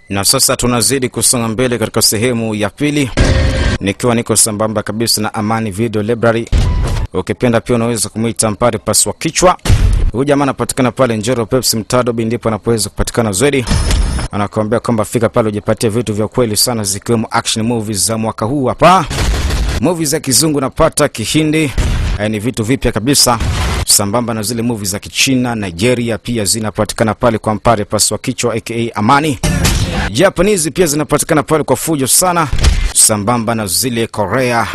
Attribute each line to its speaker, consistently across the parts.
Speaker 1: Na sasa tunazidi kusonga mbele katika sehemu ya pili, nikiwa niko sambamba kabisa na Amani Video Library. Ukipenda pia unaweza kumuita Mpare Paswa Kichwa. Huyu jamaa anapatikana pale Njoro Pepsi Mtadobi, ndipo anapoweza kupatikana zaidi. Anakuambia kwamba fika pale ujipatie vitu vya kweli sana, zikiwemo action movies za mwaka huu hapa. Movies za kizungu napata, Kihindi, ni vitu vipya kabisa, sambamba na zile movies za Kichina, Nigeria pia zinapatikana pale kwa Mpare Paswa Kichwa aka Amani. Japanese pia zinapatikana pale kwa fujo sana, sambamba na zile Korea.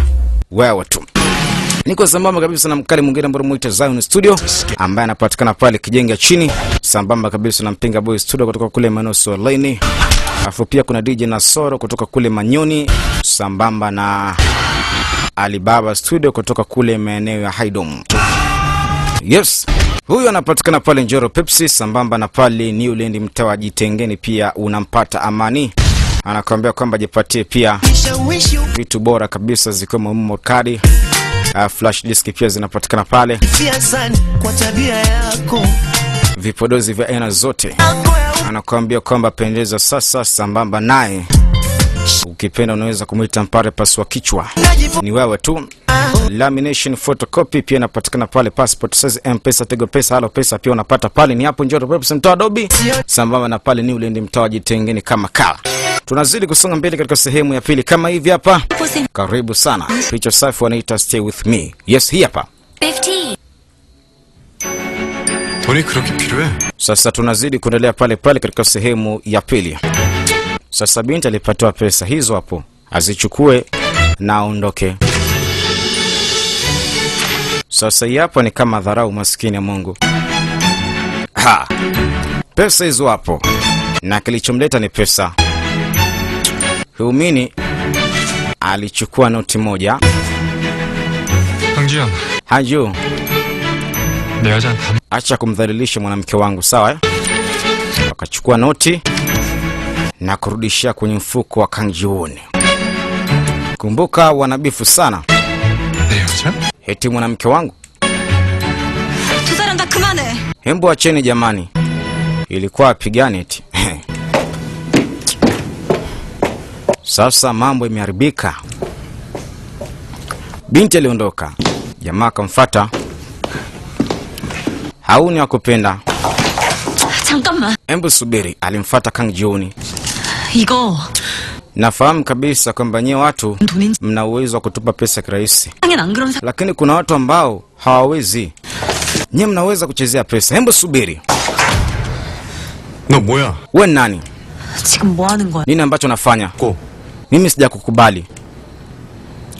Speaker 1: Wewe tu. Niko sambamba kabisa na mkali mwingine ambaye muita Zion Studio, ambaye anapatikana pale Kijenga chini, sambamba kabisa na Mpinga Boy Studio kutoka kule Manoso Lane. Afu pia kuna DJ Nasoro kutoka kule Manyoni, sambamba na Alibaba Studio kutoka kule maeneo ya Haidom. Yes, huyu anapatikana pale Njoro Pepsi, sambamba na pale Newland mtawa Jitengeni pia unampata Amani. Anakuambia kwamba jipatie pia vitu bora kabisa zikiwemo memory card, flash disk pia zinapatikana pale. Vipodozi vya aina zote. Anakuambia kwamba pendeza sasa, sambamba naye. Ukipenda unaweza kumuita Mpare Paswa Kichwa. Ni wewe tu. Lamination photocopy pia inapatikana pale, passport size, M-Pesa, Tigo Pesa, Halo Pesa pia unapata pale. Ni hapo Njoro Pepsi Mtadobi, sambamba na pale Newland mtawa Jitengeni kama kala. Tunazidi kusonga mbele katika sehemu ya pili kama hivi hapa. Karibu sana. Picha safi wanaita Stay With Me. Yes, hii hapa.
Speaker 2: 50.
Speaker 1: Sasa tunazidi kuendelea pale pale katika sehemu ya pili. Sasa binti alipatiwa pesa hizo hapo, azichukue na aondoke. Sasa hapa ni kama dharau, maskini ya Mungu. Pesa hizo hapo, na kilichomleta ni pesa. Huumini alichukua noti moja. Haju, acha kumdhalilisha mwanamke wangu, sawa? Akachukua noti na kurudishia kwenye mfuko wa Kangjiuni. Kumbuka wanabifu sana. Eti mwanamke wangu. Hembo acheni jamani. Ilikuwa apigane eti. Sasa mambo imeharibika. Binti aliondoka. Jamaa akamfuata. Hauni akupenda.
Speaker 2: 잠깐만.
Speaker 1: Hembo subiri, alimfuata Kangjiuni.
Speaker 2: 이거
Speaker 1: Nafahamu kabisa kwamba nyie watu mna uwezo wa kutupa pesa kirahisi, lakini kuna watu ambao hawawezi. Nyie mnaweza kuchezea pesa. Hembo subiri.
Speaker 3: 너 뭐야?
Speaker 1: Wewe nani?
Speaker 2: 지금 뭐 하는 거야?
Speaker 1: Nini ambacho nafanya?
Speaker 3: 고.
Speaker 1: Mimi sijakukubali.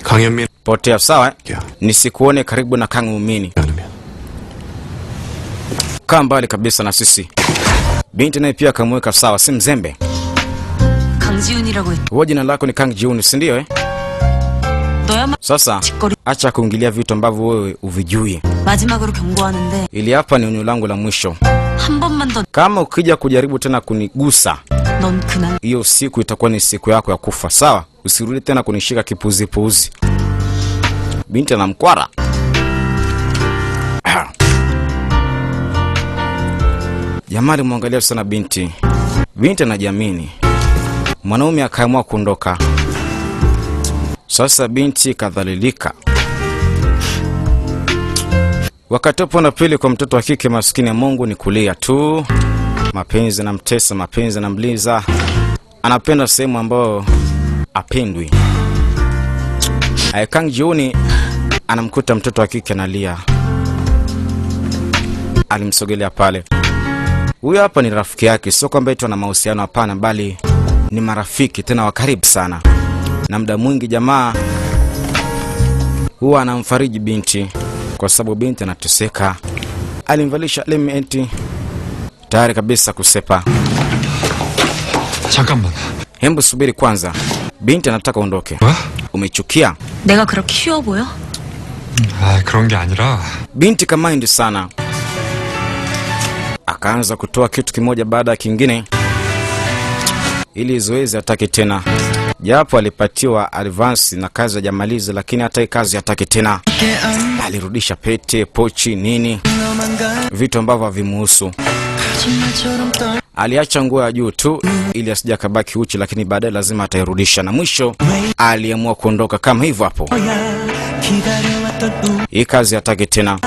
Speaker 3: 강현민.
Speaker 1: Potea, sawa?
Speaker 3: Yeah.
Speaker 1: Nisikuone karibu na Kangumini. Kaa mbali kabisa na sisi. Binti naye pia akamweka sawa, si mzembe.
Speaker 2: 강지훈이라고 했.
Speaker 1: Wewe jina lako ni Kangjiuni, si ndio eh? Sasa acha kuingilia vitu ambavyo wewe uvijui.
Speaker 2: 마지막으로 경고하는데.
Speaker 1: Ili hapa ni onyo langu la mwisho.
Speaker 2: 한 번만 더.
Speaker 1: Kama ukija kujaribu tena kunigusa,
Speaker 2: 넌 그날.
Speaker 1: hiyo siku itakuwa ni siku yako ya kufa, sawa? Usirudi tena kunishika kipuzi. Binti anamkwara. Jamali muangalia sana binti. Binti anajiamini. Mwanaume akaamua kuondoka. Sasa binti kadhalilika. Wakati hapo na pili kwa mtoto wa kike maskini ya Mungu ni kulia tu. Mapenzi na mtesa, mapenzi na mliza. Anapenda sehemu ambayo apendwi. Kangjiuni anamkuta mtoto wa kike analia. Alimsogelea pale. Huyu hapa ni rafiki yake, sio kwamba eti ana mahusiano, hapana, bali ni marafiki tena wa karibu sana. Na muda mwingi jamaa huwa anamfariji binti kwa sababu binti anateseka. Alimvalisha lementi tayari kabisa kusepa.
Speaker 3: 잠깐만.
Speaker 1: Hembu subiri kwanza. Binti anataka ondoke. Umechukia?
Speaker 2: 내가 그렇게 쉬워 보여?
Speaker 3: 아, 그런 게 아니라.
Speaker 1: Binti kamaindi sana. Akaanza kutoa kitu kimoja baada ya kingine ili zoezi ataki tena. Japo alipatiwa advance na kazi hajamaliza, lakini hata kazi hataki tena. Alirudisha pete, pochi, nini, vitu ambavyo havimuhusu. Aliacha nguo ya juu tu ili asije kabaki uchi, lakini baadaye lazima atairudisha, na mwisho aliamua kuondoka kama hivyo hapo. Hii kazi hataki tena.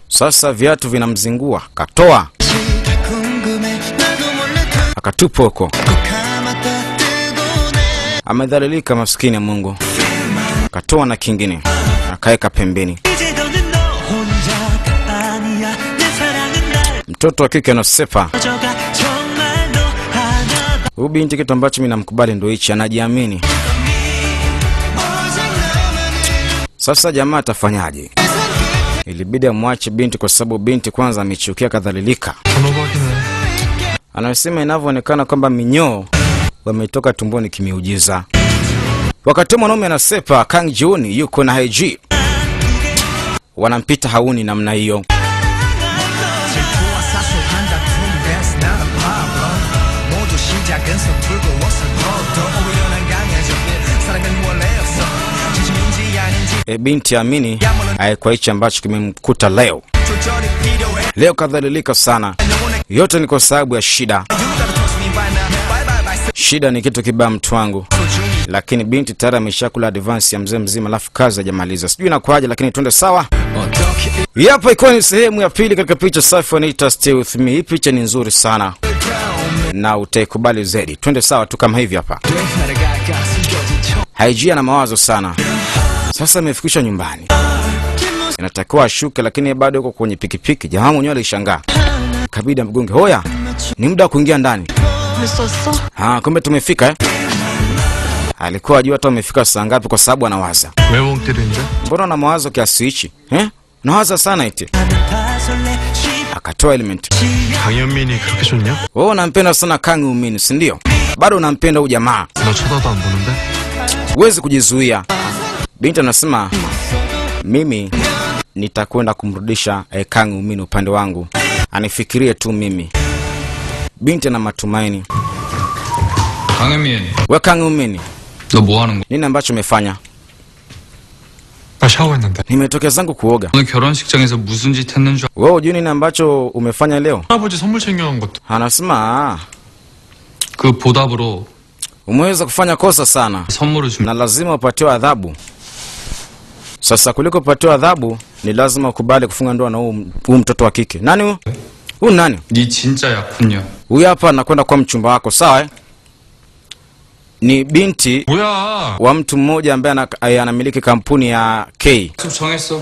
Speaker 1: Sasa viatu vinamzingua, katoa akatupa huko. Amedhalilika maskini ya Mungu. Katoa na kingine akaeka pembeni. Mtoto wa kike anasepa. Huyu binti kitu ambacho mimi namkubali ndio hichi, anajiamini. Sasa jamaa atafanyaje? Ilibidi amwache binti kwa sababu binti kwanza amechukia, kadhalilika. Anasema inavyoonekana kwamba minyoo wametoka tumboni kimiujiza. Wakati mwanaume anasepa, Kang Ji-hoon yuko na Hae-ji. Wanampita hauni namna hiyo. Binti amini kwa hichi ambacho kimemkuta leo. Leo kadhalilika sana. Yote ni kwa sababu ya shida. Shida ni kitu kibaya mtu wangu. Lakini binti tayari ameshakula advance ya mzee mzima, alafu kazi hajamaliza. Sijui inakuaje, lakini twende sawa. Hapa iko ni sehemu ya pili katika picha safi wanaita Stay With Me. Hii picha ni nzuri sana na utaikubali zaidi. Twende sawa tu kama hivi hapa. Hae-ji ana mawazo sana. Sasa amefikishwa nyumbani. Inatakiwa ashuke, lakini bado yuko kwenye pikipiki. Jamaa mwenyewe alishangaa. Kabidi mgonge, "Hoya, ni muda wa kuingia ndani." Kumbe tumefika Alikuwa ajua hata umefika saa ngapi kwa sababu anawaza. Mbona na mawazo kiasi hichi? Nawaza sana eti. Akatoa element.
Speaker 3: 강현민이 그렇게 좋냐?
Speaker 1: Wewe unampenda sana Kang Eun-min, si ndio? Bado unampenda huyu jamaa.
Speaker 3: 너 쳐다도 안 보는데?
Speaker 1: Huwezi kujizuia. Binti anasema mimi nitakwenda kumrudisha Kang Eun-min upande wangu. Anifikirie tu mimi. Binti ana matumaini.
Speaker 4: 강현민,
Speaker 1: Wewe Kang Eun-min,
Speaker 4: 너 뭐 하는 거야?
Speaker 1: nini ambacho umefanya?
Speaker 3: 나 샤워했는데.
Speaker 1: Nimetokea zangu kuoga.
Speaker 4: 오늘 결혼식장에서 무슨 짓 했는 줄
Speaker 1: Wewe hujui nini ambacho umefanya leo?
Speaker 3: 할아버지 선물 챙겨온 것도.
Speaker 1: Anasema
Speaker 4: 그 보답으로
Speaker 1: umeweza kufanya kosa sana
Speaker 4: 선물을 준
Speaker 1: na lazima upatiwe adhabu. Sasa kuliko upatiwe adhabu ni lazima ukubali kufunga ndoa na huyu mtoto wa kike. Nani huyu? Huyu nani?
Speaker 4: 네 진짜 약혼녀.
Speaker 1: Huyu hapa anakwenda kwa mchumba wako, sawa? Ni binti
Speaker 3: 뭐야?
Speaker 1: wa mtu mmoja ambaye anamiliki kampuni ya K.
Speaker 4: 약속 정했어.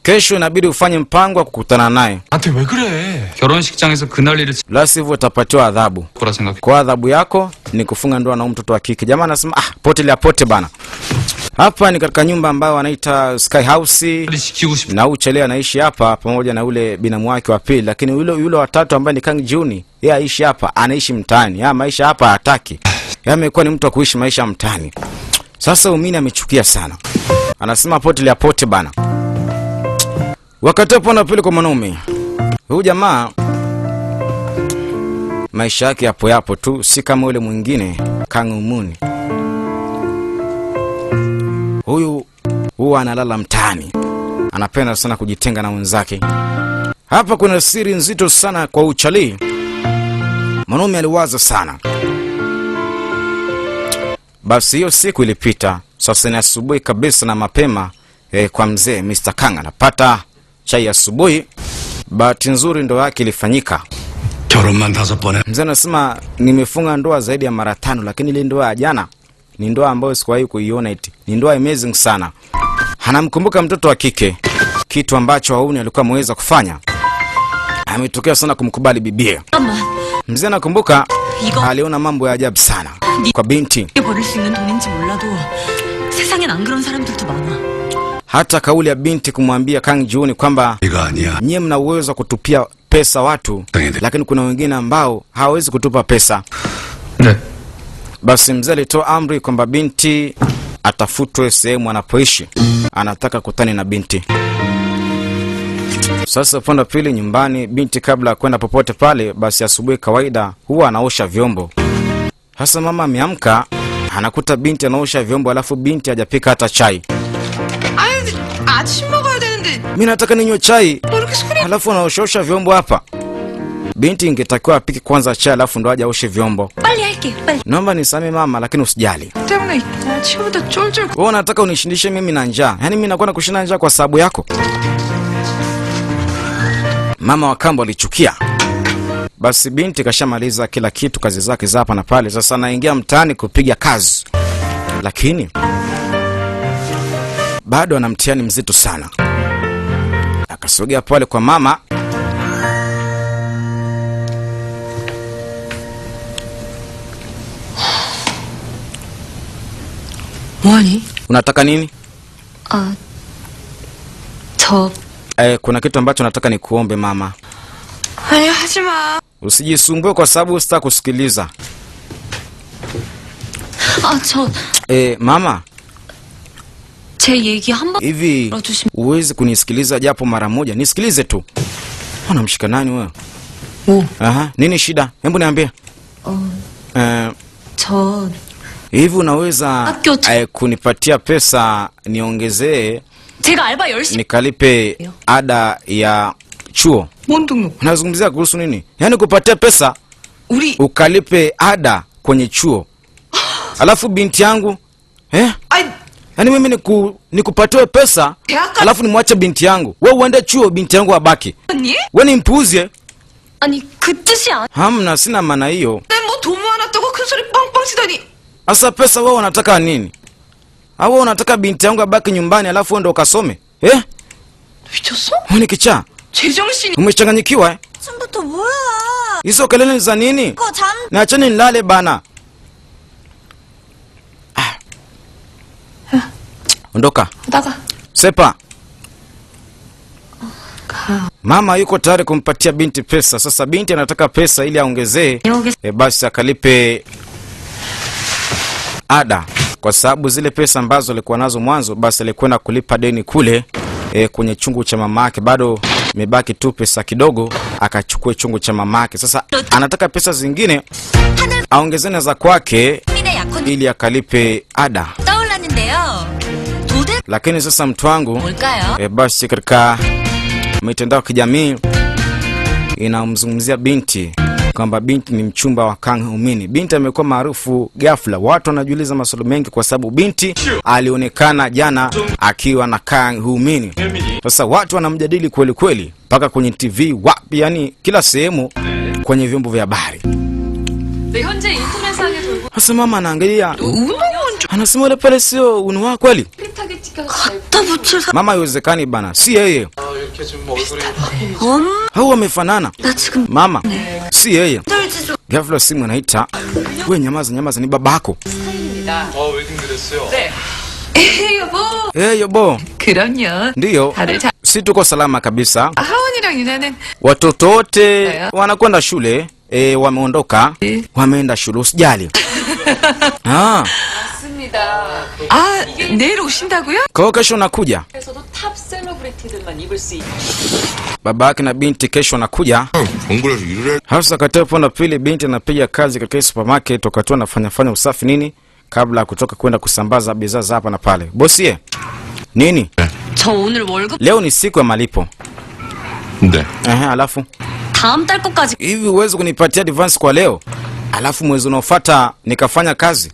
Speaker 1: Kesho inabidi ufanye mpango wa kukutana naye.
Speaker 3: 나한테 왜 그래?
Speaker 4: 결혼식장에서 그날 일을
Speaker 1: La sivyo utapatiwa adhabu.
Speaker 4: 거라 생각해.
Speaker 1: Kwa adhabu yako ni kufunga ndoa na huyu mtoto wa kike. Jamaa anasema pote la pote bana. Hapa ni katika nyumba ambayo wanaita Sky House.
Speaker 4: 빨리 지키고 싶.
Speaker 1: Na uchele anaishi hapa pamoja na ule binamu wake wa pili, lakini yule watatu ambaye ni Kang Ji-hoon, yeye aishi hapa, anaishi mtaani. Maisha hapa hataki. Amekuwa ni mtu wa kuishi maisha mtaani. Sasa Umini amechukia sana. Anasema pote la pote bana. Wakati hapo na pili kwa mwanaume. Huyu jamaa maisha yake yapo tu, si kama yule mwingine Kang Eun-min. Huyu analala mtaani. Anapenda sana kujitenga na wenzake. Hapa kuna siri nzito sana kwa uchali. Mwanaume aliwaza sana. Basi hiyo siku ilipita. Sasa ni asubuhi kabisa na mapema kwa mzee Mr. Kang anapata chai asubuhi. Bahati nzuri ndoa yake ilifanyika.
Speaker 5: 결혼만 5번에
Speaker 1: Mzee anasema nimefunga ndoa zaidi ya mara 5, lakini ile ndoa ya jana ni ndoa ambayo sikuwahi kuiona eti. Ni ndoa amazing sana. Anamkumbuka mtoto wa kike, kitu ambacho Hauni alikuwa ameweza kufanya. Ametokea sana kumkubali bibie. Mzee anakumbuka aliona mambo ya ajabu sana kwa binti.
Speaker 2: 이게 버릴 수 있는 돈인지 몰라도 세상엔 안 그런 사람들도 많아.
Speaker 1: Hata kauli ya binti kumwambia Kang Ji-hoon kwamba
Speaker 5: 네가 아니야.
Speaker 1: nyie mna uwezo wa kutupia pesa watu, lakini kuna wengine ambao hawawezi kutupa pesa.
Speaker 4: 네.
Speaker 1: Basi mzee alitoa amri kwamba binti atafutwe sehemu anapoishi. Anataka kutani na binti. Sasa upande pili nyumbani, binti kabla ya kwenda popote pale, basi asubuhi kawaida huwa anaosha vyombo. Hasa mama ameamka, anakuta binti anaosha vyombo, alafu binti hajapika hata chai.
Speaker 2: 아침 먹어야 되는데
Speaker 1: Mimi nataka ninywe chai.
Speaker 2: 뭐 이렇게 소리?
Speaker 1: Alafu anaoshaosha vyombo hapa. Binti ingetakiwa apike kwanza chai alafu ndo aje aoshe vyombo.
Speaker 2: 빨리 할게. 빨리.
Speaker 1: Naomba nisamee mama, lakini usijali.
Speaker 2: 때문에 아침부터 쫄쫄.
Speaker 1: Wewe unataka unishindishe mimi na njaa. Yaani mimi nakwenda kushinda njaa kwa sababu yako. Mama wa kambo alichukia. Basi binti kashamaliza kila kitu, kazi zake za hapa na pale. Sasa anaingia mtaani kupiga kazi. Lakini bado ana mtihani mzito sana. Akasogea pale kwa mama.
Speaker 2: 뭐하니?
Speaker 1: Unataka nini?
Speaker 2: 저
Speaker 1: Kuna kitu ambacho nataka nikuombe mama.
Speaker 2: 아니 하지마.
Speaker 1: Usijisumbue kwa sababu sitaki kusikiliza.
Speaker 2: 저
Speaker 1: Mama,
Speaker 2: 제 얘기 한 번.
Speaker 1: hivi uwezi kunisikiliza japo mara moja? Nisikilize tu. Unamshika nani wewe?
Speaker 2: 뭐?
Speaker 1: Aha, nini shida? Hebu niambie.
Speaker 2: 저
Speaker 1: Hivi unaweza
Speaker 2: 학교
Speaker 1: kunipatia pesa niongezee
Speaker 2: 제가 알바 열심히.
Speaker 1: nikalipe ada ya chuo?
Speaker 2: 뭔 등록?
Speaker 1: Unazungumzia kuhusu nini? Yaani kupatia pesa
Speaker 2: 우리
Speaker 1: ukalipe ada kwenye chuo. Alafu binti yangu
Speaker 2: 아니
Speaker 1: yaani mimi nikupatie pesa
Speaker 2: 대학가
Speaker 1: alafu nimwache binti yangu. Wewe uende chuo, binti yangu abaki.
Speaker 2: 아니?
Speaker 1: Wewe ni mpuuzie.
Speaker 2: 아니 그 뜻이 아니.
Speaker 1: Hamna, sina maana hiyo.
Speaker 2: 내뭐돈 모아놨다고 큰 소리 빵빵 치다니.
Speaker 1: Asa pesa wewe unataka nini? Au wewe unataka binti yangu abaki nyumbani alafu ndo ukasome?
Speaker 2: 미쳤어?
Speaker 1: Wewe ni kichaa?
Speaker 2: 제정신이.
Speaker 1: Umechanganyikiwa?
Speaker 6: 아침부터 뭐야?
Speaker 1: Hizo kelele za nini?
Speaker 6: 그거 잠
Speaker 1: Niacheni nilale bana. Ondoka.
Speaker 2: 나가.
Speaker 1: Sepa. Mama yuko tayari kumpatia binti pesa. Sasa binti anataka pesa ili aongezee basi akalipe ada, kwa sababu zile pesa ambazo alikuwa nazo mwanzo basi alikwenda kulipa deni kule kwenye chungu cha mamake. Bado imebaki tu pesa kidogo akachukua chungu cha mamake. Sasa anataka pesa zingine aongezene za kwake ili akalipe ada.
Speaker 6: 떠올랐는데요. 도대
Speaker 1: Lakini sasa mtu wangu
Speaker 6: 뭘까요?
Speaker 1: basi katika mitandao ya kijamii inamzungumzia binti kwamba binti ni mchumba wa Kang Humini. Binti amekuwa maarufu ghafla. Watu wanajiuliza maswali mengi kwa sababu binti alionekana jana akiwa na Kang Humini. Sasa watu wanamjadili kweli kweli mpaka kwenye TV, wapi, yani kila sehemu kwenye vyombo vya habari.
Speaker 2: 네 현재 인터넷상에 돌고
Speaker 1: Sasa mama anaangalia,
Speaker 2: 운동은
Speaker 1: anasema ile pale sio unwa kweli?
Speaker 2: 프리타게 찍혀서
Speaker 6: 갖다 붙일 사.
Speaker 1: Mama, haiwezekani bana, si yeye. Hao wamefanana.
Speaker 6: 나 지금
Speaker 1: Mama, si yeye.
Speaker 6: 떨지 좀.
Speaker 1: Ghafla simu inaita. Wewe nyamaza, ni babako.
Speaker 2: 여보.
Speaker 1: Yobo.
Speaker 2: 그럼요.
Speaker 1: Ndiyo.
Speaker 2: 다들 잘.
Speaker 1: Si tuko salama kabisa.
Speaker 2: 하원이랑 유나는
Speaker 1: Watoto wote wanakwenda shule. Wameondoka. Wameenda shule, usijali.
Speaker 2: 아 내일 오신다고요?
Speaker 1: Kwa kesho nakuja.
Speaker 2: 그래서도 탑 셀러브리티들만 입을 수 있는.
Speaker 1: Babake na binti kesho nakuja.
Speaker 5: 공부를 해서 일을 해.
Speaker 1: Hasa katika upande wa pili binti anapiga kazi katika supermarket, wakati anafanya usafi nini kabla ya kutoka kwenda kusambaza bidhaa za hapa na pale. Bosie. Nini?
Speaker 2: 저 오늘 월급
Speaker 1: Leo ni siku ya malipo.
Speaker 5: 네.
Speaker 1: Alafu
Speaker 2: 다음 달 거까지.
Speaker 1: hivi uweze kunipatia advance kwa leo? Alafu mwezi unaofuata nikafanya kazi?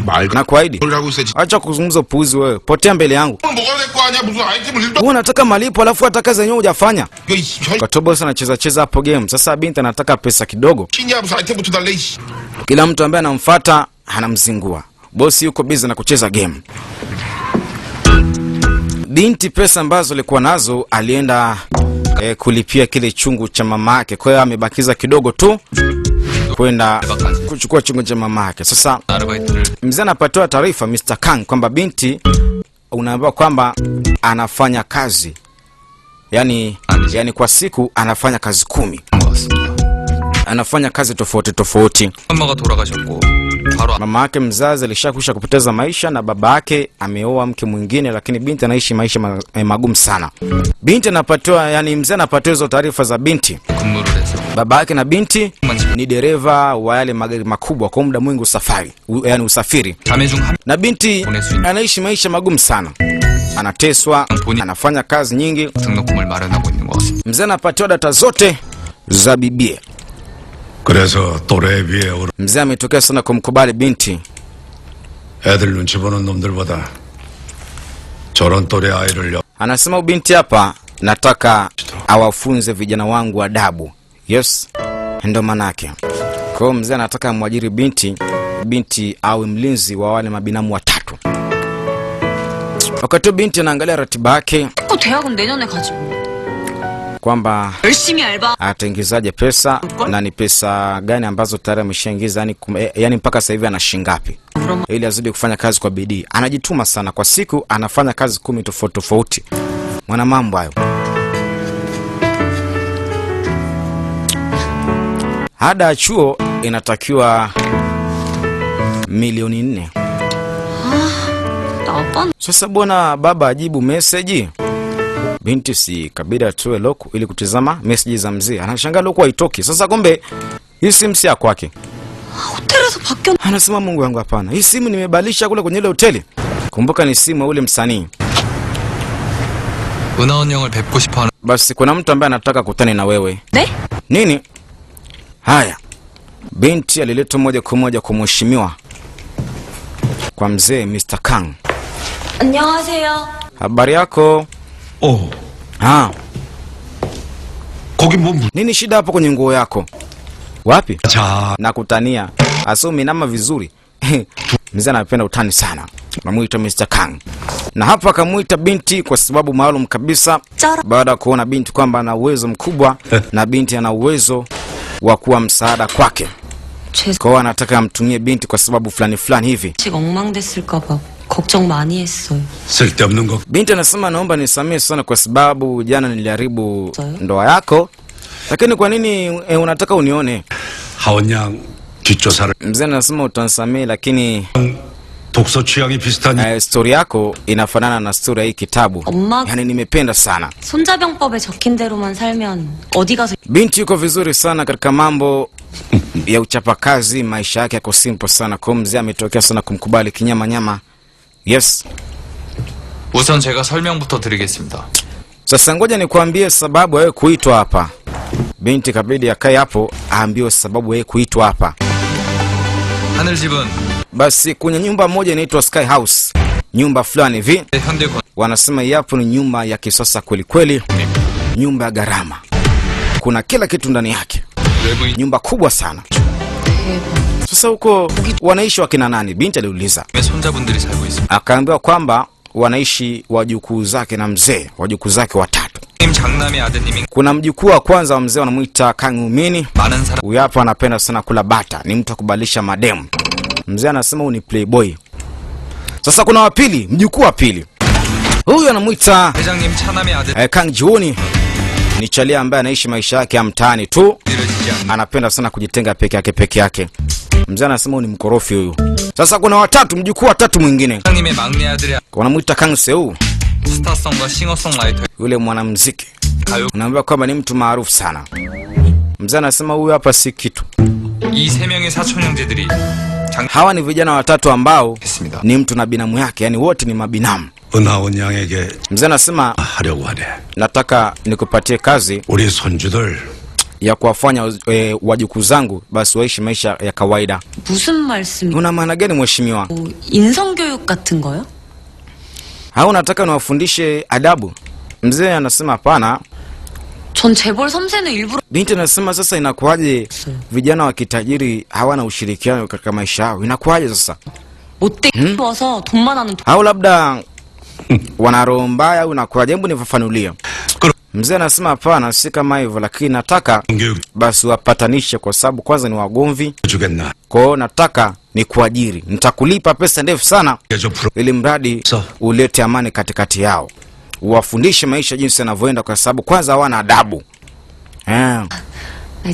Speaker 5: 말
Speaker 1: Na kuahidi.
Speaker 5: 뭘 하고 있어?
Speaker 1: Acha kuzungumza upuuzi wewe. Potea mbele yangu.
Speaker 5: 먹어야 될 거 아니야? 무슨 아이템을 일도.
Speaker 1: Wewe unataka malipo alafu hata kazi yenyewe hujafanya.
Speaker 5: 이거 이
Speaker 1: Kwa tobo sana cheza hapo game. Sasa binti anataka pesa kidogo.
Speaker 5: 혈신이야 무슨 아이템 붙여달래 이씨.
Speaker 1: Kila mtu ambaye anamfuata anamzingua. Bosi yuko busy na kucheza game. Binti pesa ambazo alikuwa nazo alienda kulipia kile chungu cha mamake. Kwa hiyo amebakiza kidogo tu kwenda kuchukua chungu cha mamake. Sasa
Speaker 4: 아르바이트를
Speaker 1: mzee anapatiwa taarifa Mr. Kang kwamba binti unaambiwa kwamba anafanya kazi. Yani kwa siku anafanya kazi 10.
Speaker 4: 한 것 같습니다.
Speaker 1: Anafanya kazi tofauti.
Speaker 4: 엄마가 돌아가셨고 바로
Speaker 1: Mama yake mzazi alishakwisha kupoteza maisha na baba yake ameoa mke mwingine, lakini binti anaishi maisha magumu sana. Binti anapatiwa, yani mzee anapatiwa hizo taarifa za binti.
Speaker 4: 근무를 해서
Speaker 1: Baba yake na binti ni dereva wa yale magari makubwa kwa muda mwingi usafiri.
Speaker 4: 자매 중 한
Speaker 1: Na binti anaishi maisha magumu sana. anateswa, anafanya kazi nyingi.
Speaker 4: 등록금을 마련하고 있는 것 같습니다.
Speaker 1: Mzee anapatiwa data zote za bibie.
Speaker 7: 그래서 또래에 비해 어른
Speaker 1: Mzee ametokea sana kumkubali binti.
Speaker 7: 애들 눈치 보는 놈들보다 저런 또래 아이를
Speaker 1: Anasema binti hapa nataka awafunze vijana wangu adabu. Yes, ndo manake. Kwa hiyo mzee anataka amwajiri binti awe mlinzi wa wale mabinamu watatu. Wakati binti anaangalia ratiba yake
Speaker 2: 꼭 대학은 내년에 가지 뭐.
Speaker 1: kwamba
Speaker 2: 열심히 알바.
Speaker 1: ataingizaje pesa na ni pesa gani ambazo tayari ameshaingiza, yani mpaka sasa hivi ana shilingi ngapi, ili azidi kufanya kazi kwa bidii. Anajituma sana, kwa siku anafanya kazi 10 tofauti tofauti. Mwana mambo hayo. Ada ya chuo inatakiwa milioni 4.
Speaker 2: 나 아빠
Speaker 1: Sasa bwana baba ajibu message. Binti si kabida atoe loku ili kutizama message za mzee. Anashangaa loku haitoki. Sasa kumbe hii simu si ya kwake.
Speaker 2: 호텔에서 바뀌었.
Speaker 1: Anasema Mungu wangu hapana. Hii simu nimebadilisha kule kwenye ile hoteli. Kumbuka ni simu ya ule msanii.
Speaker 4: 은하원 형을 뵙고 싶어하는
Speaker 1: Basi kuna mtu ambaye anataka kukutana na wewe.
Speaker 2: 네?
Speaker 1: Nini? Haya. Binti aliletwa moja kwa moja kwa mheshimiwa, kwa mzee Mr. Kang.
Speaker 2: 안녕하세요.
Speaker 1: Habari yako?
Speaker 7: 어 거기 뭐
Speaker 1: Nini shida hapo kwenye nguo yako? Wapi?
Speaker 7: 자,
Speaker 1: Nakutania. Asome nama vizuri. Mzee anapenda utani sana. Namuita Mr. Kang. Na hapa akamuita binti kwa sababu maalum kabisa. Baada ya kuona binti kwamba ana uwezo mkubwa na binti ana uwezo wa kuwa msaada kwake. Kwa hiyo anataka amtumie binti kwa sababu fulani hivi.
Speaker 2: 식 엉망됐을까봐 걱정 많이 했어요.
Speaker 7: 쓸데없는 거
Speaker 1: Binti anasema naomba nisamehe sana kwa sababu jana niliharibu ndoa yako. Lakini kwa nini unataka unione?
Speaker 7: 하원양 뒷조사를
Speaker 1: Mzee anasema utanisamehe lakini
Speaker 7: 독서 취향이 비슷하니
Speaker 1: story yako inafanana na story ya hii kitabu.
Speaker 2: 엄마
Speaker 1: Yani nimependa sana.
Speaker 2: 손자병법에 적힌 대로만 살면 어디 가서
Speaker 1: Binti yuko vizuri sana katika mambo ya uchapakazi, maisha yake yako simple sana. Kwa mzee ametokea sana kumkubali kinyama nyama. Yes.
Speaker 4: 우선 제가 설명부터 드리겠습니다.
Speaker 1: Sasa ngoja nikwambie sababu wewe kuitwa hapa. Binti kabidi akae hapo aambiwe sababu yeye kuitwa hapa.
Speaker 4: 하늘집은
Speaker 1: Basi kwenye nyumba moja inaitwa Sky House. Nyumba fulani hivi.
Speaker 4: 현대
Speaker 1: Wanasema yapo ni nyumba ya kisasa kweli kweli. Nyumba ya gharama. Kuna kila kitu ndani yake.
Speaker 4: 외부인
Speaker 1: Nyumba kubwa sana. Sasa huko wanaishi wakina nani? Binti aliuliza.
Speaker 4: 손자분들이 살고 있습니다.
Speaker 1: Akaambiwa kwamba wanaishi wajukuu zake na mzee, wajukuu zake watatu.
Speaker 4: 님 장남의 아드님인
Speaker 1: Kuna mjukuu wa kwanza wa mzee wanamuita Kang Umini.
Speaker 4: 많은 사람
Speaker 1: Huyu hapa anapenda sana kula bata, ni mtu kubadilisha mademu. Mzee anasema huyu ni playboy. Sasa kuna wa pili, mjukuu wa pili. Huyu anamuita
Speaker 4: 회장님 차남의 아들
Speaker 1: Kang Jiwoni. Ni chalia ambaye anaishi maisha yake ya mtaani tu.
Speaker 4: 일을 지지 않는
Speaker 1: Anapenda sana kujitenga peke yake. Mzee anasema huyu ni mkorofi huyu. Sasa kuna watatu, mjukuu wa tatu mwingine.
Speaker 4: 회장님의 막내 아들의
Speaker 1: Wanamuita Kang Seu.
Speaker 4: 스타성과 싱어송라이터
Speaker 1: Yule mwanamuziki.
Speaker 4: 가요
Speaker 1: Unaambiwa kwamba ni mtu maarufu sana. Mzee anasema huyu hapa si kitu.
Speaker 4: 이 세 명의 사촌 형제들이
Speaker 1: Hawa ni vijana watatu ambao
Speaker 4: 장했습니다.
Speaker 1: ni mtu na binamu yake, yani wote ni mabinamu.
Speaker 7: 은하원 양에게
Speaker 1: Mzee anasema
Speaker 7: 하려고 하네.
Speaker 1: nataka nikupatie kazi
Speaker 7: 우리 손주들
Speaker 1: ya kuwafanya wajukuu zangu basi waishi maisha ya kawaida.
Speaker 2: 무슨 말씀?
Speaker 1: Una maana gani mheshimiwa?
Speaker 2: 인성교육 같은 거요?
Speaker 1: Au unataka niwafundishe adabu? Mzee anasema hapana.
Speaker 2: 전 재벌 3세는 일부러
Speaker 1: Binti anasema sasa inakuwaje vijana wa kitajiri hawana ushirikiano katika maisha yao? Inakuwaje sasa?
Speaker 2: 못돼 입어서 돈만 하는
Speaker 1: Au labda wana roho mbaya au inakuwaje? Hebu nifafanulie. Mzee anasema hapana, si kama hivyo, lakini nataka
Speaker 7: 교육
Speaker 1: basi wapatanishe kwa sababu kwanza ni wagomvi.
Speaker 7: 주겠나?
Speaker 1: Kwa hiyo nataka ni kuajiri. Nitakulipa pesa ndefu sana
Speaker 7: 저 프로
Speaker 1: ili mradi ulete amani katikati yao. Uwafundishe maisha jinsi yanavyoenda kwa sababu kwanza hawana adabu.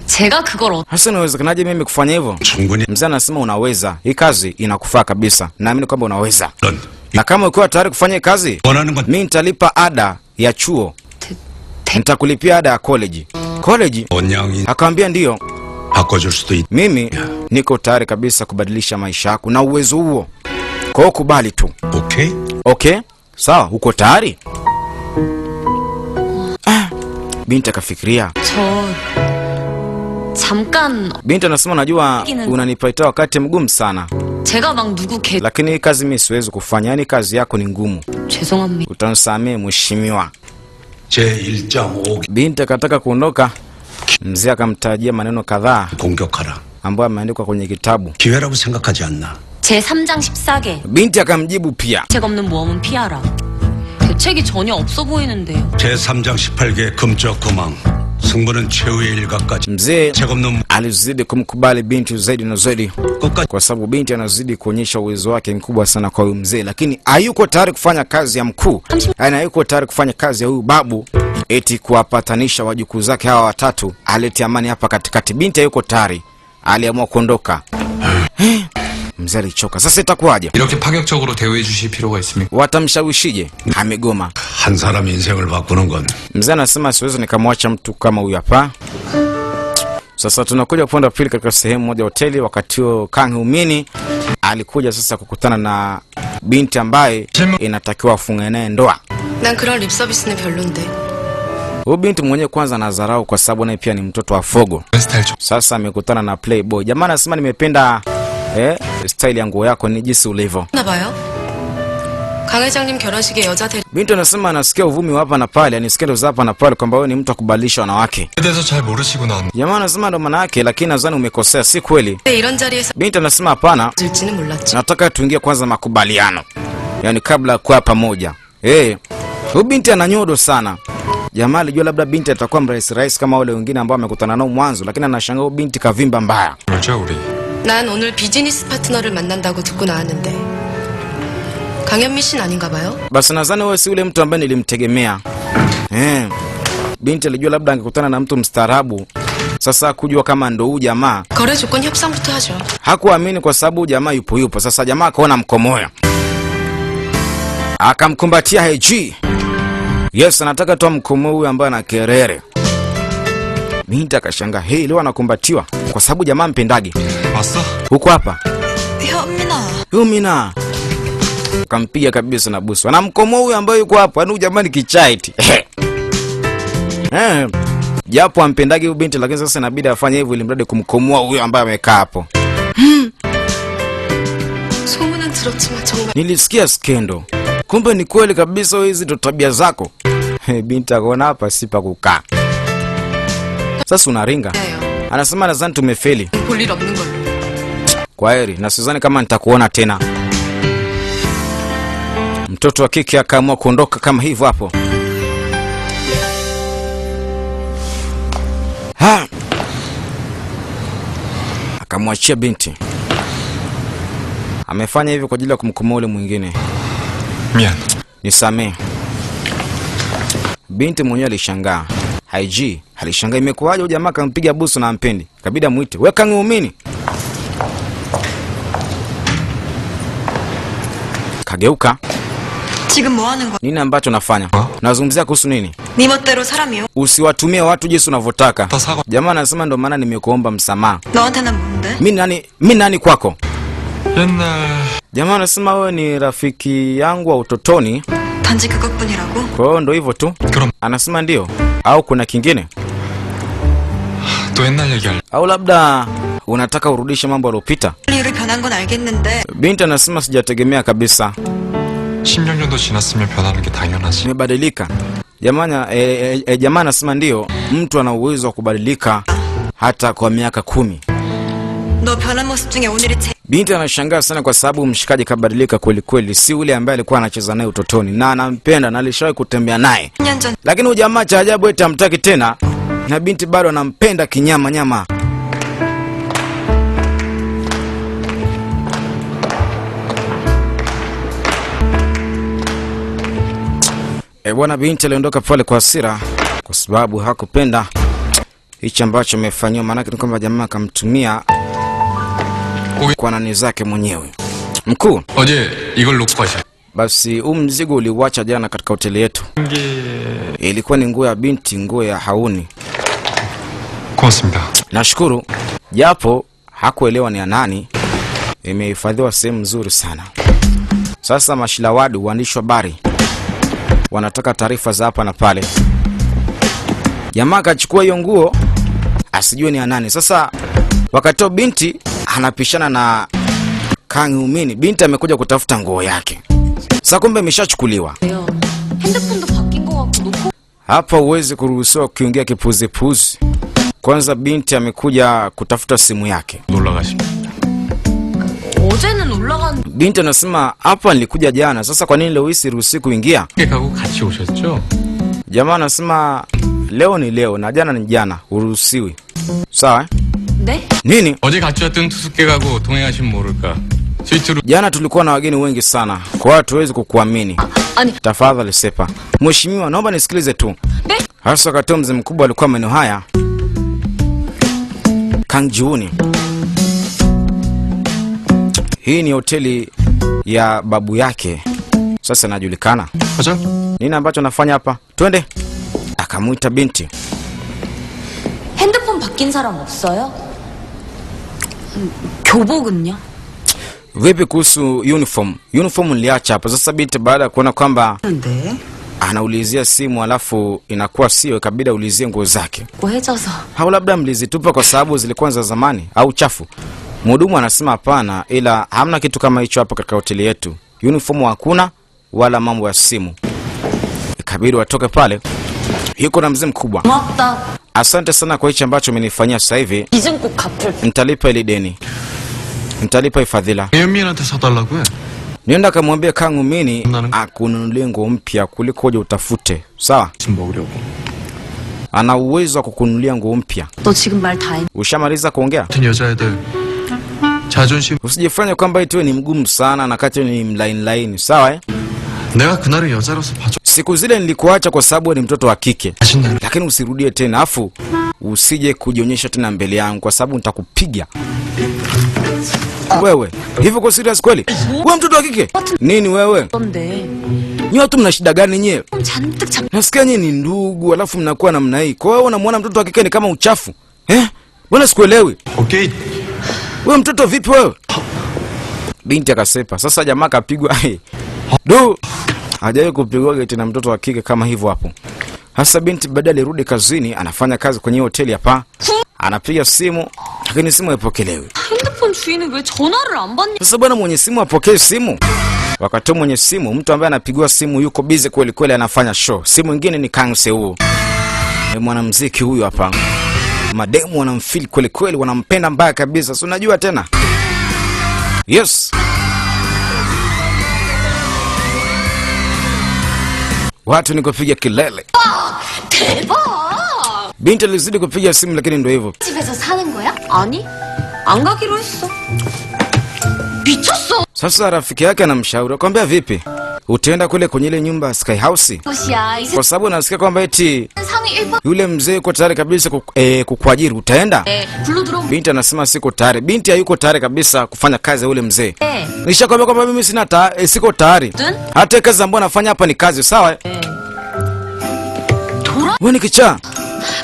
Speaker 2: 제가 그걸
Speaker 1: Hasa inawezekanaje mimi kufanya hivyo?
Speaker 7: 충분히
Speaker 1: Mzee anasema unaweza. Hii kazi inakufaa kabisa. Naamini kwamba unaweza.
Speaker 7: 넌
Speaker 1: Na kama ukiwa tayari kufanya hii kazi,
Speaker 7: 원하는 건
Speaker 1: mimi nitalipa ada ya chuo. Nitakulipia ada ya college. College?
Speaker 7: 원양이
Speaker 1: Akamwambia ndio.
Speaker 7: 바꿔줄 수도 있.
Speaker 1: Mimi niko tayari kabisa kubadilisha maisha yako na uwezo huo. Kwa hiyo kubali tu.
Speaker 7: 오케이?
Speaker 1: Okay? Sawa, uko tayari? Binti akafikiria.
Speaker 2: 잠깐
Speaker 1: Binti anasema najua unanipaita wakati mgumu sana.
Speaker 2: 제가 막 누구 개
Speaker 1: Lakini hii kazi mimi siwezi kufanya. Yaani kazi yako ni ngumu.
Speaker 2: 죄송합니다.
Speaker 1: Utanisamehe mheshimiwa.
Speaker 7: 제1.5
Speaker 1: Binti akataka kuondoka. Mzee akamtajia maneno kadhaa
Speaker 7: 공격하라.
Speaker 1: ambayo ameandikwa kwenye kitabu.
Speaker 7: 기회라고 생각하지 않나?
Speaker 2: 제 3장 14개.
Speaker 1: Binti akamjibu pia.
Speaker 2: 대책 없는 모험은 피하라. 대책이 전혀 없어 보이는데요.
Speaker 7: 제3장 18개 금적 금왕. 승부는 최후의 일각까지.
Speaker 1: Mzee
Speaker 7: 책 없는
Speaker 1: alizidi kumkubali binti zaidi na zaidi,
Speaker 7: 끝까지.
Speaker 1: kwa sababu binti anazidi kuonyesha uwezo wake mkubwa sana kwa huyu mzee, lakini hayuko tayari kufanya kazi ya mkuu, yaani hayuko tayari kufanya kazi ya huyu babu, eti kuwapatanisha wajukuu zake hawa watatu, alete amani hapa katikati. Binti hayuko tayari, aliamua kuondoka. Mzee alichoka. Sasa itakuwaje?
Speaker 4: 이렇게 파격적으로 대우해 주실 필요가 있습니까?
Speaker 1: Watamshawishije? Amegoma.
Speaker 7: 한 사람 인생을 바꾸는 건
Speaker 1: Mzee anasema siwezi nikamwacha mtu kama huyu hapa. Sasa tunakuja upande wa pili katika sehemu moja hoteli. Wakati huo Kang Humini alikuja sasa kukutana na binti ambaye inatakiwa afunge naye ndoa.
Speaker 8: 난 그런 립 서비스는 별론데.
Speaker 1: Huyu binti mwenyewe kwanza anadharau kwa sababu naye pia ni mtoto wa Fogo.
Speaker 3: 스타일 좀
Speaker 1: Sasa amekutana na Playboy. Jamaa anasema nimependa style ya nguo yako ni jinsi ulivyo.
Speaker 8: 나 봐요. 강 회장님 결혼식에 여자 대
Speaker 1: Binti anasema anasikia uvumi wa hapa na pale, yani skendo za hapa na pale kwamba wewe ni mtu akubadilisha wanawake.
Speaker 3: 대해서 잘 모르시구나.
Speaker 1: Jamaa anasema ndo maana yake, lakini nadhani umekosea, si kweli.
Speaker 8: 이런 자리에서
Speaker 1: Binti anasema hapana,
Speaker 8: 질지는 몰랐지.
Speaker 1: nataka tuingie kwanza makubaliano, yani kabla ya kuwa pamoja. Huyu binti ananyodo sana. Jamaa alijua labda binti atakuwa mrahisi kama wale wengine ambao amekutana nao mwanzo, lakini anashangaa huyu binti kavimba mbaya.
Speaker 3: 그렇죠 우리.
Speaker 8: 난 오늘 비즈니스 파트너를 만난다고 듣고 나왔는데 강현미 씨는 아닌가 봐요?
Speaker 1: Basi nadhani wewe si ule mtu ambaye nilimtegemea. Binti alijua labda angekutana na mtu mstaarabu. Sasa kujua kama ndo huyu jamaa,
Speaker 8: 거래 조건 협상부터 하죠.
Speaker 1: hakuamini kwa sababu jamaa yupo. Sasa jamaa akaona mkomoya, akamkumbatia Heji. Yes, anataka tu mkomoe huyu ambaye ana kerere. Binti akashangaa, leo anakumbatiwa kwa sababu jamaa mpendagi.
Speaker 3: 왔어?
Speaker 1: Huko hapa
Speaker 6: 현민아.
Speaker 1: Humina kampiga kabisa na busu. Anamkomoa huyu ambaye yuko hapa. Anu jamani kichaiti. Japo ampendagi huyu binti, lakini sasa inabidi afanye hivyo ili mradi kumkomoa huyu ambaye amekaa hapo.
Speaker 8: 소문은 들었지만 정말
Speaker 1: Nilisikia skendo. Kumbe ni kweli kabisa, hizi ndo tabia zako. Binti akaona hapa si pa kukaa. Sasa unaringa. Anasema nadhani tumefeli.
Speaker 8: 볼 일 없는 걸로.
Speaker 1: Kwaheri, na sidhani kama nitakuona tena. Mtoto wa kike akaamua kuondoka kama hivyo hapo. Akamwachia binti. Amefanya hivyo kwa ajili ya kumkomoa yule mwingine.
Speaker 3: 미안.
Speaker 1: Nisamee. Binti mwenyewe alishangaa. Haiji alishangaa, imekuwaje huyu jamaa kampiga busu na ampendi. Kabidi amuite, "Wewe Kang Humini." Kageuka.
Speaker 6: 지금 뭐 하는 거야?
Speaker 1: Nini ambacho nafanya? Nazungumzia kuhusu nini?
Speaker 6: 네 멋대로 사람이요.
Speaker 1: Usiwatumie watu jinsi unavyotaka.
Speaker 3: 더 사과.
Speaker 1: Jamaa anasema ndo maana nimekuomba msamaha.
Speaker 6: 너한테는 뭔데?
Speaker 1: Mimi nani kwako?
Speaker 3: 옛날
Speaker 1: Jamaa anasema wewe ni rafiki yangu wa utotoni.
Speaker 6: 단지 그것뿐이라고?
Speaker 1: Kwa hiyo ndo hivyo tu?
Speaker 3: 그럼
Speaker 1: Anasema ndio. Au kuna kingine?
Speaker 3: 또 옛날 얘기할.
Speaker 1: Au labda unataka urudishe mambo yaliyopita?
Speaker 6: 일이 변한 건 알겠는데
Speaker 1: Binti anasema sijategemea kabisa.
Speaker 3: 10년 정도 지났으면 변하는 게 당연하지.
Speaker 1: Nimebadilika. Jamaa anasema ndio, mtu ana uwezo wa kubadilika hata kwa miaka 10.
Speaker 6: 너 변한 모습 중에 오늘이 제일
Speaker 1: Binti anashangaa sana kwa sababu mshikaji kabadilika kweli kweli, si ule ambaye alikuwa anacheza naye utotoni na anampenda na alishawahi kutembea naye.
Speaker 6: 10년 전
Speaker 1: Lakini huyu jamaa cha ajabu eti hamtaki tena na binti bado anampenda kinyama nyama. Bwana binti aliondoka pale kwa hasira kwa sababu hakupenda hichi ambacho amefanywa. Maana ni kwamba jamaa akamtumia kwa nani zake mwenyewe. Mkuu,
Speaker 3: 어제 이걸 놓고 가시.
Speaker 1: basi mzigo uliuacha jana katika hoteli yetu. Ilikuwa ni nguo ya binti, nguo ya hauni.
Speaker 3: 고맙습니다.
Speaker 1: Nashukuru, japo hakuelewa ni ya nani. Imehifadhiwa sehemu nzuri sana. Sasa Mashilawadu, waandishi wa habari, wanataka taarifa za hapa na pale. Jamaa akachukua hiyo nguo asijue ni anani. Sasa wakati binti anapishana na Kang Eun-min, binti amekuja kutafuta nguo yake. Sasa kumbe imeshachukuliwa.
Speaker 8: 핸드폰도 바뀐 거 같고 놓고
Speaker 1: Hapa uweze kuruhusiwa kuingia kipuzi. Kwanza binti amekuja kutafuta simu yake.
Speaker 3: 놀라가십니다.
Speaker 8: 어제는 올라간
Speaker 1: Binti anasema hapa nilikuja jana, sasa kwa nini leo hii siruhusi kuingia?
Speaker 3: 가고 같이 오셨죠?
Speaker 1: Jamaa anasema leo ni leo na jana ni jana, uruhusiwi. Sawa?
Speaker 8: 네?
Speaker 1: Nini?
Speaker 3: 어제 같이 왔던 투숙객하고 동행하시면 모를까. 스위트로
Speaker 1: Jana tulikuwa na wageni wengi sana, kwa hiyo hatuwezi kukuamini.
Speaker 8: 아니
Speaker 1: Tafadhali Sepa. Mheshimiwa, naomba nisikilize tu.
Speaker 8: 네?
Speaker 1: Hasa wakati mzee mkubwa alikuwa maeneo haya. Kang Ji-woon. Hii ni hoteli ya babu yake. Sasa inajulikana.
Speaker 3: 가자.
Speaker 1: Nini ambacho anafanya hapa? Twende. Akamuita binti.
Speaker 8: 핸드폰 바뀐 사람 없어요? 교복은요?
Speaker 1: Vipi kuhusu uniform? Uniform niliacha hapa. Sasa binti baada ya kuona kwamba
Speaker 2: 근데
Speaker 1: anaulizia simu alafu inakuwa sio, ikabidi aulizie nguo zake.
Speaker 8: 해져서
Speaker 1: Au labda mlizitupa kwa sababu zilikuwa za zamani au chafu. Mhudumu anasema hapana, ila hamna kitu kama hicho hapa katika hoteli yetu. Uniform hakuna wala mambo ya simu. Ikabidi watoke pale. Yuko na mzee mkubwa.
Speaker 8: 고맙다.
Speaker 1: Asante sana kwa hicho ambacho umenifanyia sasa hivi.
Speaker 8: 빚은 꼭 갚을.
Speaker 1: Nitalipa ile deni. Nitalipa ifadhila.
Speaker 3: 예은미한테 사달라고 해.
Speaker 1: Nienda kamwambia Kang Eun-min akununulie nguo mpya kuliko uje utafute. Sawa?
Speaker 3: 지금 먹으려고.
Speaker 1: Ana uwezo wa kukununulia nguo mpya.
Speaker 8: 너 지금 말 다 했.
Speaker 1: Ushamaliza kuongea?
Speaker 3: 같은 여자애들 자존심.
Speaker 1: Usijifanye kwamba eti ni mgumu sana na kati ni mlaini. Sawa eh?
Speaker 3: 내가 그날의 여자로서 봐줘.
Speaker 1: Siku zile nilikuacha kwa sababu ni mtoto wa kike.
Speaker 3: 자신감.
Speaker 1: Lakini usirudie tena, afu usije kujionyesha tena mbele yangu kwa sababu nitakupiga. Wewe, hivyo kwa serious kweli? Wewe mtoto wa kike? Nini wewe?
Speaker 8: 던데.
Speaker 1: Nyi watu mna shida gani nyie?
Speaker 8: 잔뜩 잡.
Speaker 1: Nasikia nyie ni ndugu alafu mnakuwa namna hii. Kwa hiyo unamwona mtoto wa kike ni kama uchafu. Bwana sikuelewi.
Speaker 3: 오케이.
Speaker 1: Wewe mtoto vipi wewe? Binti akasepa. Sasa jamaa kapigwa. Hajawahi kupigwa tena mtoto wa kike kama hivyo hapo. Hasa binti baada alirudi kazini, anafanya kazi kwenye hoteli hapa. Anapiga simu, lakini simu haipokelewi.
Speaker 8: 핸드폰 주인은 왜 전화를 안 받냐?
Speaker 1: Sasa bwana mwenye simu apokee simu. Wakati mwenye simu, mtu ambaye anapigiwa simu yuko busy kweli kweli, anafanya show. Simu nyingine ni Kang Seo. Ni mwanamuziki huyu hapa. Mademu wanamfeel kweli kweli, wanampenda mbaya kabisa. Si unajua tena? Yes. Watu ni kupiga kelele.
Speaker 8: 대박!
Speaker 1: Binti alizidi kupiga simu lakini ndio hivyo.
Speaker 8: 집에서 사는 거야? 아니, 안 가기로 했어. 미쳤어!
Speaker 1: Sasa rafiki yake anamshauri, akamwambia vipi? Utaenda kule kwenye ile nyumba Sky House?
Speaker 8: 도시야, 이
Speaker 1: Kwa 사babu nasikia kwamba eti
Speaker 8: 상위 1번.
Speaker 1: yule mzee yuko tayari kabisa kukuajiri, utaenda?
Speaker 8: 불러 들어오면
Speaker 1: Binti anasema siko tayari. Binti hayuko tayari kabisa kufanya kazi ya yule mzee.
Speaker 8: 돼.
Speaker 1: Nishakwambia kwamba mimi siko tayari. Hata kazi ambayo nafanya hapa ni kazi, sawa? Wewe ni kichaa.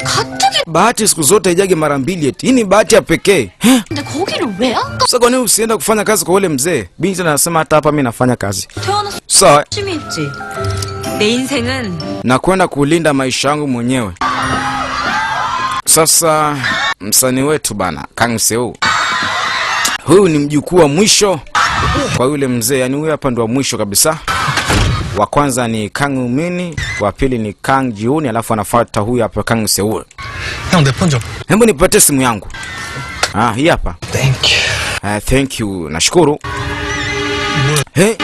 Speaker 8: 가뜩이
Speaker 1: Bahati siku zote haijagi mara mbili eti. Hii ni bahati ya pekee.
Speaker 8: 근데 거기를 왜 안 가?
Speaker 1: Sasa kwa nini usienda kufanya kazi kwa yule mzee? Binti anasema hata hapa mimi nafanya kazi.
Speaker 8: 태어나서
Speaker 1: Sawa,
Speaker 2: 취미 있지. 내 인생은
Speaker 1: na kwenda kulinda maisha yangu mwenyewe. Sasa msanii wetu bana Kang Seo, huyu ni mjukuu wa mwisho kwa yule mzee, yani huyu hapa ndo wa mwisho kabisa. Wa kwanza ni Kang Eun-min, wa pili ni Kang Ji-woon, alafu anafuata huyu hapa Kang Seo.
Speaker 3: 형 내 폰 좀.
Speaker 1: Hebu nipatie simu yangu. Hii hapa.
Speaker 3: Thank you.
Speaker 1: Thank you. Nashukuru. Hey,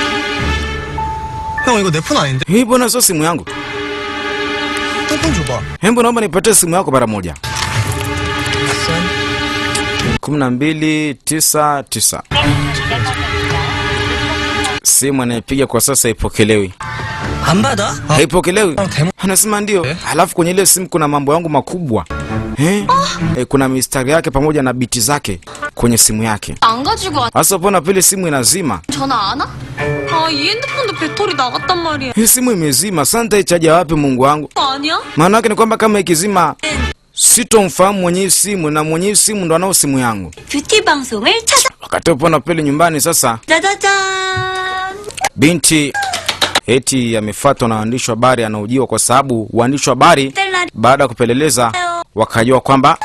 Speaker 3: 형 이거 내 폰 아닌데?
Speaker 1: hii mbona sio simu yangu?
Speaker 3: 또 폰 줘봐.
Speaker 1: Hebu naomba nipatie simu yako mara moja. 12999. Simu anayepiga kwa sasa haipokelewi.
Speaker 4: 안 받아?
Speaker 1: Haipokelewi. Anasema ndio. Halafu kwenye ile simu kuna mambo yangu makubwa. Kuna mistari yake pamoja na biti zake kwenye simu yake.
Speaker 8: 안 가지고 와.
Speaker 1: Sasa pona pili simu inazima.
Speaker 8: 전화 안 와? 아, 이 핸드폰도 배터리 나갔단 말이야.
Speaker 1: Hii simu imezima. Sasa nitaichaja wapi Mungu wangu?
Speaker 8: 아니야?
Speaker 1: Maana yake ni kwamba kama ikizima sitomfahamu mwenye hii simu na mwenye hii simu ndo anao simu yangu.
Speaker 2: 뷰티 방송을 찾아.
Speaker 1: Wakati upo na pili nyumbani sasa
Speaker 2: 짜자잔.
Speaker 1: binti eti amefuatwa na waandishi wa habari, anaojiwa kwa sababu waandishi wa habari baada ya kupeleleza wakajua kwamba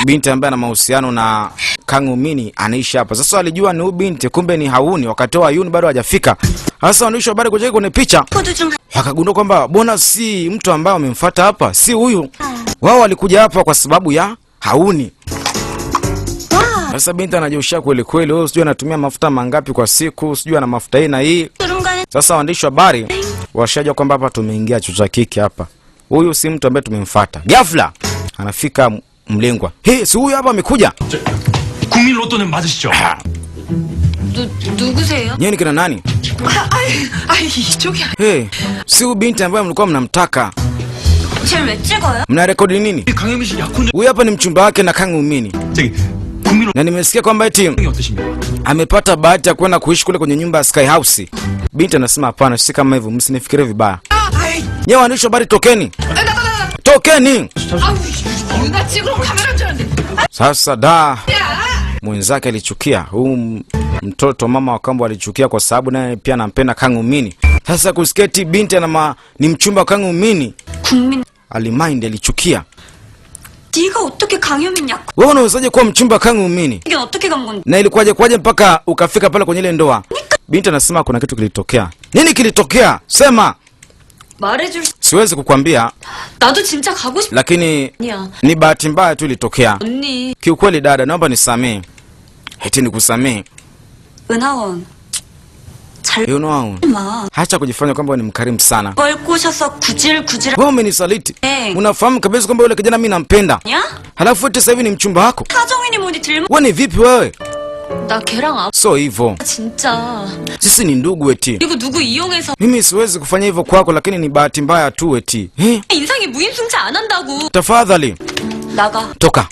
Speaker 1: binti ambaye ana mahusiano na Kang Umini anaishi hapa. Sasa walijua ni huyu binti, kumbe ni hauni, wakatoa Yun bado hajafika. Sasa waandishi wa habari kuja kwenye picha wakagundua kwamba bona si mtu ambaye amemfuata hapa, si huyu. Wao walikuja hapa kwa sababu ya hauni. Sasa binti anajiushia kweli kweli, wewe sijui anatumia mafuta mangapi kwa siku, sijui ana mafuta hii na hii. Sasa waandishi wa habari washajua kwamba hapa tumeingia chocha kiki hapa. Huyu si mtu ambaye tumemfuata. Ghafla anafika mlengwa. Hey, si huyu hapa amekuja.
Speaker 4: 국민 로또는 맞으시죠?
Speaker 8: 누구세요?
Speaker 1: Nyinyi kina nani?
Speaker 2: 이쪽이야.
Speaker 1: Hey, si huyu binti ambaye mlikuwa mnamtaka.
Speaker 2: 쟤를 왜 찍어요?
Speaker 1: Mna rekodi nini?
Speaker 4: 강현민 씨 약혼자
Speaker 1: Huyu hapa ni mchumba wake na Kang Umini.
Speaker 4: 저기 국민
Speaker 1: Na nimesikia kwamba eti
Speaker 4: 로또이 어떠십니까?
Speaker 1: amepata bahati ya kwenda kuishi kule kwenye nyumba ya Sky House. Binti anasema hapana, si kama hivyo, msinifikirie vibaya. Nyewe waandishi wa habari tokeni. Tokeni. Sasa da mwenzake alichukia, huyu mtoto mama wa kambo alichukia kwa sababu naye pia anampenda Kang Umini. Sasa kusketi binti ni mchumba wa Kang Umini,
Speaker 2: 국민.
Speaker 1: alimind, alichukia.
Speaker 2: 네가 어떻게 강현민 약?
Speaker 1: Wewe unawezaje kuwa mchumba wa Kang Umini?
Speaker 2: 이게 어떻게 간 건데?
Speaker 1: Na ilikuwaje mpaka ukafika pale kwenye ile ndoa? Binti anasema kuna kitu kilitokea. Nini kilitokea? Sema.
Speaker 2: 말해줄.
Speaker 1: Siwezi kukwambia,
Speaker 2: 나도 진짜 가고 싶.
Speaker 1: lakini
Speaker 2: 아니야.
Speaker 1: ni bahati mbaya tu ilitokea.
Speaker 2: 언니.
Speaker 1: Kiukweli dada, naomba nisamee. Eti nikusamee.
Speaker 2: 은하원. 잘.
Speaker 1: You know,
Speaker 2: 마.
Speaker 1: hacha kujifanya kwamba ni mkarimu sana.
Speaker 2: 걸 꼬셔서 구질구질.
Speaker 1: Wewe umenisaliti.
Speaker 2: Eh.
Speaker 1: Unafahamu kabisa kwamba yule kijana mimi nampenda.
Speaker 2: 아니야?
Speaker 1: Halafu eti sasa hivi ni mchumba wako.
Speaker 2: 사정이니 뭐니 들면.
Speaker 1: Wewe ni vipi wewe?
Speaker 2: 나 걔랑 아.
Speaker 1: So hivyo.
Speaker 2: 진짜.
Speaker 1: Sisi ni ndugu eti.
Speaker 2: 그리고 누구 이용해서.
Speaker 1: Mimi siwezi kufanya hivyo kwako, lakini ni bahati mbaya tu eti.
Speaker 2: 인상이 무임승차 안 한다고.
Speaker 1: Tafadhali.
Speaker 2: 나가.
Speaker 1: Toka.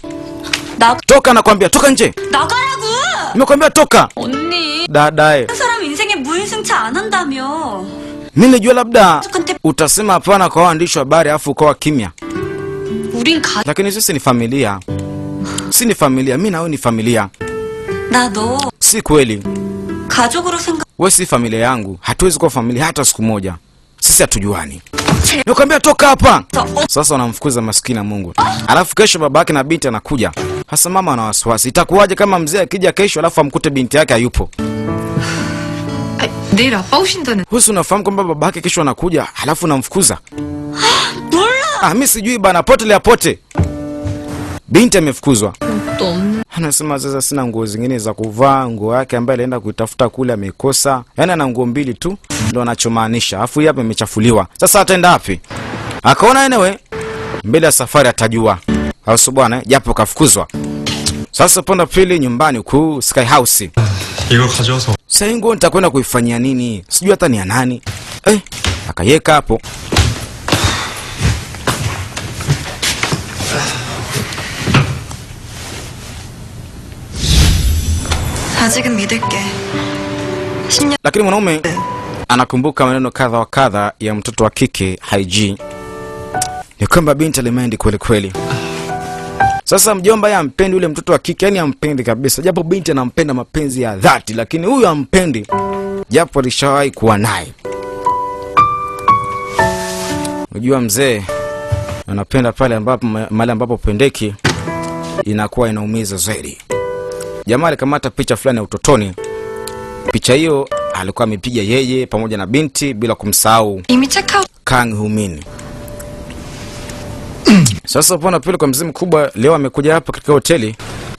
Speaker 2: 나.
Speaker 1: Toka nakwambia, toka nje.
Speaker 2: 나가라고.
Speaker 1: Nimekwambia toka.
Speaker 2: 언니.
Speaker 1: Dadae.
Speaker 2: 한 사람 인생에 무임승차 안 한다며.
Speaker 1: Mimi najua labda utasema hapana kwa waandishi wa habari afu ukawa kimya.
Speaker 2: 우린 가.
Speaker 1: Lakini sisi ni familia. Si ni familia, mimi na wewe ni familia.
Speaker 2: 나 너
Speaker 1: Si kweli.
Speaker 2: 가족으로 생각.
Speaker 1: Wewe si familia yangu. Hatuwezi kuwa familia hata siku moja. Sisi hatujuani. Nikwambia toka hapa. Sasa wanamfukuza maskini na Mungu. Alafu kesho babake na binti anakuja. Hasa mama ana wasiwasi. Itakuwaje kama mzee akija kesho alafu amkute binti yake hayupo?
Speaker 8: 내일 아빠 오신다는.
Speaker 1: Wewe unafahamu kwamba babake kesho anakuja, alafu unamfukuza?
Speaker 2: 몰라.
Speaker 1: Mimi sijui bana, potelea pote. Binti amefukuzwa.
Speaker 8: 또 없는.
Speaker 1: Anasema sasa sina nguo zingine za kuvaa, nguo yake ambaye alienda kuitafuta kule amekosa. Yaani ana nguo mbili tu ndio anachomaanisha. Alafu hapa imechafuliwa. Sasa ataenda wapi? Akaona enewe mbele ya safari atajua. Au sio bwana, japo kafukuzwa. Sasa ponda pili nyumbani huku Sky House.
Speaker 4: 이걸 가져와서
Speaker 1: Sasa nguo nitakwenda kuifanyia nini? Sijui hata ni ya nani. Akayeka hapo.
Speaker 6: 아직은 믿을게. 10년.
Speaker 1: Lakini mwanaume anakumbuka maneno kadha wa kadha ya mtoto wa kike Haiji. Ni kwamba binti alimendi kweli kweli. Sasa mjomba yeye ampendi yule mtoto wa kike, yani ampendi kabisa. Japo binti anampenda mapenzi ya dhati, lakini huyu ampendi. Japo alishawahi kuwa naye. Unajua mzee anapenda pale ambapo mahali ambapo pendeki inakuwa inaumiza zaidi. Jamaa alikamata picha fulani ya utotoni. Picha hiyo alikuwa amepiga yeye pamoja na binti bila kumsahau
Speaker 8: 이미 체크아웃.
Speaker 1: Kang Umini. Sasa pona pale kwa mzee mkubwa leo amekuja hapa katika hoteli.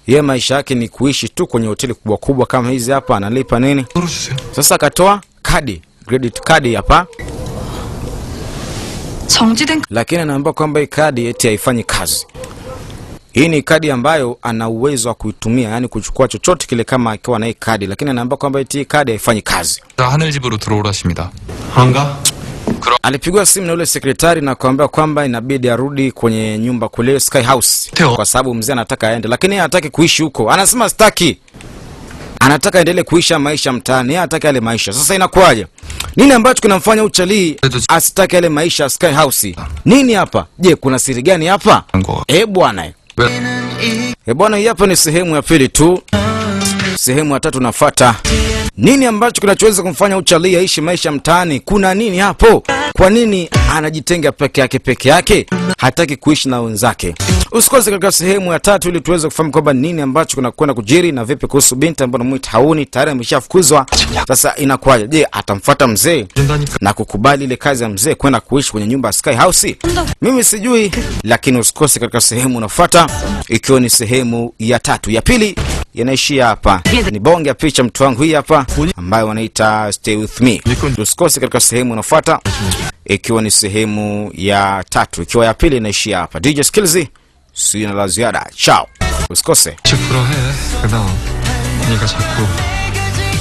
Speaker 1: Yeye maisha yake ni kuishi tu kwenye hoteli kubwa kubwa kama hizi hapa, analipa nini?
Speaker 4: 떨어주세요.
Speaker 1: Sasa akatoa kadi, credit card hapa,
Speaker 8: 정지된.
Speaker 1: lakini anaambia kwamba hii kadi eti haifanyi kazi. Hii ni kadi ambayo ana uwezo wa kuitumia, yani kuchukua chochote kile kama akiwa na hii kadi, lakini anaambia kwamba eti hii kadi haifanyi kazi.
Speaker 3: 하늘집으로 들어오라십니다.
Speaker 4: 안 가?
Speaker 1: Alipigwa simu na ule sekretari na kuambia kwamba inabidi arudi kwenye nyumba kule Sky House kwa sababu mzee anataka aende, lakini yeye hataki kuishi huko. Anasema sitaki. Anataka endelee kuisha maisha mtaani, yeye hataki yale maisha. Sasa inakuwaje? Nini ambacho kinamfanya uchalii asitaki yale maisha Sky House? Nini hapa? Je, kuna siri gani hapa? Bwana. Bwana, hii hapa ni sehemu ya pili tu. Sehemu ya tatu nafuata. Nini ambacho kinachoweza kumfanya Uchali aishi maisha mtaani? Kuna nini hapo? Kwa nini anajitenga peke yake? Hataki kuishi na wenzake. Usikose katika sehemu ya 3 ili tuweze kufahamu kwamba nini ambacho kunakwenda kujiri na vipi kuhusu binti ambaye anamuita Hauni, tayari ameshafukuzwa. Sasa inakuwaje? Je, atamfuata mzee na kukubali ile kazi ya mzee kwenda kuishi kwenye nyumba ya Sky House? Mimi sijui, lakini usikose katika sehemu inayofuata, ikiwa ni sehemu ya 3. Ya pili yanaishia hapa. Ni bonge ya picha mtu wangu hii hapa ambayo wanaita Stay With Me. Usikose katika sehemu inayofuata, ikiwa ni sehemu ya 3, ikiwa ya pili inaishia hapa. DJ Skills, sina la ziada. Ciao. Usikose.
Speaker 4: 부러해. 그다음 네가 자꾸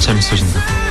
Speaker 4: 재밌어진다.